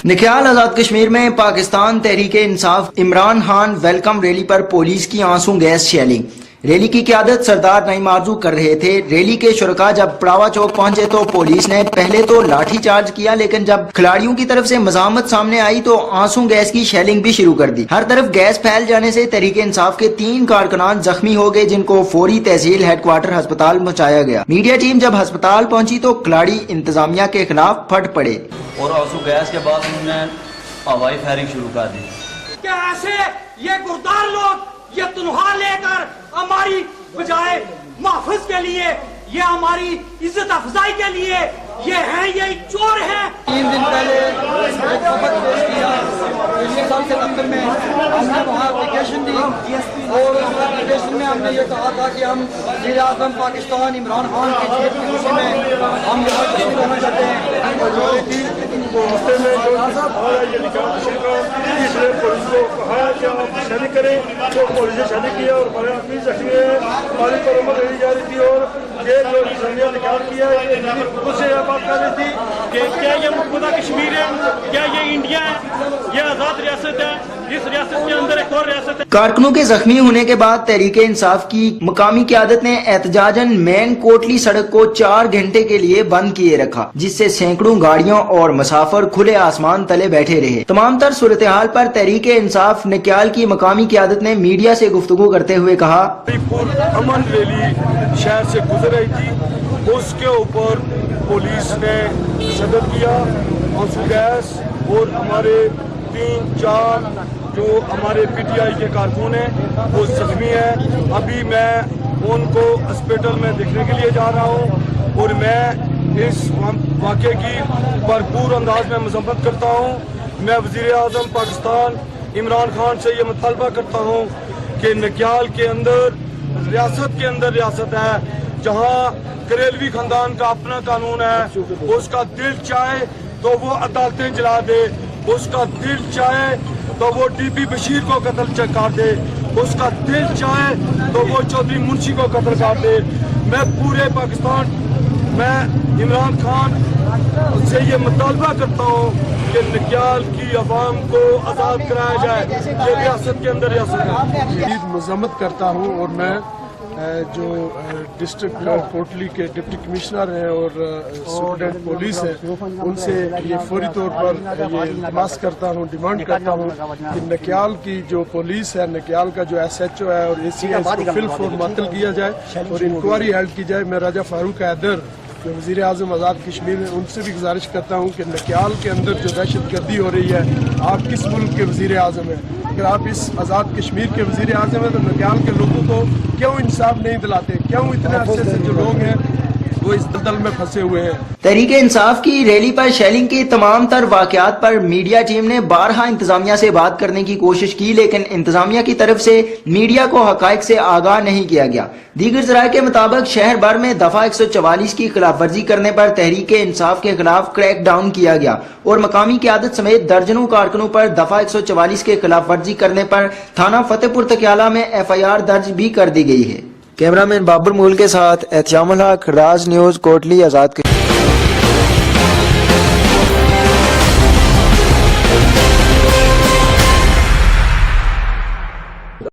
نکیال آزاد کشمیر میں Pakistan Tehreek Insaf Imran Khan welcome rally پر police کی آنسو گیس شیلنگ۔ ریلی کی قیادت سردار نعیم آرزو کر رہے تھے۔ ریلی کے شرکاء جب پڑاوا چوک پہنچے تو پولیس نے پہلے تو لاٹھی چارج کیا، لیکن جب کھلاڑیوں کی طرف سے مزاحمت سامنے آئی تو آنسو گیس کی شیلنگ بھی شروع کر دی۔ ہر طرف گیس پھیل جانے سے تحریک انصاف کے 3 کارکنان زخمی ہو گئے، جن کو فوری تحصیل ہیڈ کوارٹر ہسپتال پہنچایا گیا۔ میڈیا ٹیم جب ہسپتال پہنچی تو کھلاڑی انتظامیہ کے خلاف پھٹ پڑے اور آنسو گیس کے بعد انہوں نے ہوائی فائرنگ شروع کر دی۔ کیا ایسے یہ گردار لوگ یہ تنخواہ لے کر ہماری بجائے محفوظ کے لیے، یہ ہماری عزت افزائی کے لیے یہ ہیں، یہ چور ہیں۔ 3 دن پہلے ایک خبر پیش کیا صاحب سے دفتر میں، ہم نے وہاں اپلیکیشن دی اور اس اپلیکیشن میں ہم نے یہ کہا تھا کہ ہم وزیر اعظم پاکستان عمران خان کی جیت کی خوشی میں ہم یہاں تشریف لانا چاہتے ہیں۔ پولیس کو کہا کہ آپ شادی کریں تو پولیس نے شادی کیا اور ہمارے آدمی زخمی ہیں، ہماری قرمت رہی جا رہی تھی اور یہ لوگ انتظامیہ نے کام کیا۔ خود سے یہ بات کر رہی تھی کہ کیا یہ مقبوضہ کشمیر ہے، کیا یہ انڈیا ہے، یہ آزاد ریاست ہے، اس ریاست کے اندر ایک اور ریاست ہے۔ کارکنوں کے زخمی ہونے کے بعد تحریک انصاف کی مقامی قیادت نے احتجاجاً مین کوٹلی سڑک کو 4 گھنٹے کے لیے بند کیے رکھا، جس سے سینکڑوں گاڑیوں اور مسافر کھلے آسمان تلے بیٹھے رہے۔ تمام تر صورتحال پر تحریک انصاف نکیال کی مقامی قیادت نے میڈیا سے گفتگو کرتے ہوئے کہا، امن ریلی شہر سے گزر رہی تھی، اس کے اوپر پولیس نے تشدد کیا، آنسو گیس اور ہمارے 3-4 جو ہمارے پی ٹی آئی کے کارکن ہیں وہ زخمی ہیں۔ ابھی میں ان کو ہاسپٹل میں دیکھنے کے لیے جا رہا ہوں اور میں اس واقعے کی بھرپور انداز میں مذمت کرتا ہوں۔ میں وزیر اعظم پاکستان عمران خان سے یہ مطالبہ کرتا ہوں کہ نکیال کے اندر ریاست ہے، جہاں کریلوی خاندان کا اپنا قانون ہے، اس کا دل چاہے تو وہ عدالتیں جلا دے، اس کا دل چاہے تو وہ ڈی پی بشیر کو قتل کر دے، اس کا دل چاہے تو وہ چودھری منشی کو قتل کر دے۔ میں پورے پاکستان میں عمران خان سے یہ مطالبہ کرتا ہوں کہ نکیال کی عوام کو آزاد کرایا جائے، یہ ریاست کے اندر ریاست ہے۔ شدید مذمت کرتا ہوں اور میں جو ڈسٹرکٹ کوٹلی کے ڈپٹی کمشنر ہیں اور سپرنٹینڈنٹ پولیس ہیں ان سے یہ فوری طور پر یہ التماس کرتا ہوں، ڈیمانڈ کرتا ہوں کہ نکیال کی جو پولیس ہے، نکیال کا جو ایس ایچ او ہے اور اے سی ایس کو فی الفور معطل کیا جائے اور انکوائری ہیلڈ کی جائے۔ میں راجہ فاروق حیدر جو وزیر اعظم آزاد کشمیر ہیں ان سے بھی گزارش کرتا ہوں کہ نکیال کے اندر جو دہشت گردی ہو رہی ہے، آپ کس ملک کے وزیر اعظم ہیں؟ اگر آپ اس آزاد کشمیر کے وزیر اعظم ہیں تو نکیال کے لوگوں کو کیوں انصاف نہیں دلاتے؟ کیوں اتنے عرصے سے جو لوگ ہیں وہ اس دلدل میں پھنسے ہوئے ہیں؟ تحریک انصاف کی ریلی پر شیلنگ کے تمام تر واقعات پر میڈیا ٹیم نے بارہا انتظامیہ سے بات کرنے کی کوشش کی، لیکن انتظامیہ کی طرف سے میڈیا کو حقائق سے آگاہ نہیں کیا گیا۔ دیگر ذرائع کے مطابق شہر بھر میں دفعہ 144 کی خلاف ورزی کرنے پر تحریک انصاف کے خلاف کریک ڈاؤن کیا گیا اور مقامی قیادت سمیت درجنوں کارکنوں پر دفعہ 144 کے خلاف ورزی کرنے پر تھانہ فتح پور تکیالہ میں FIR درج بھی کر دی گئی ہے۔ کیمرہ مین بابر مول کے ساتھ احتشام الحق، راز نیوز، کوٹلی آزاد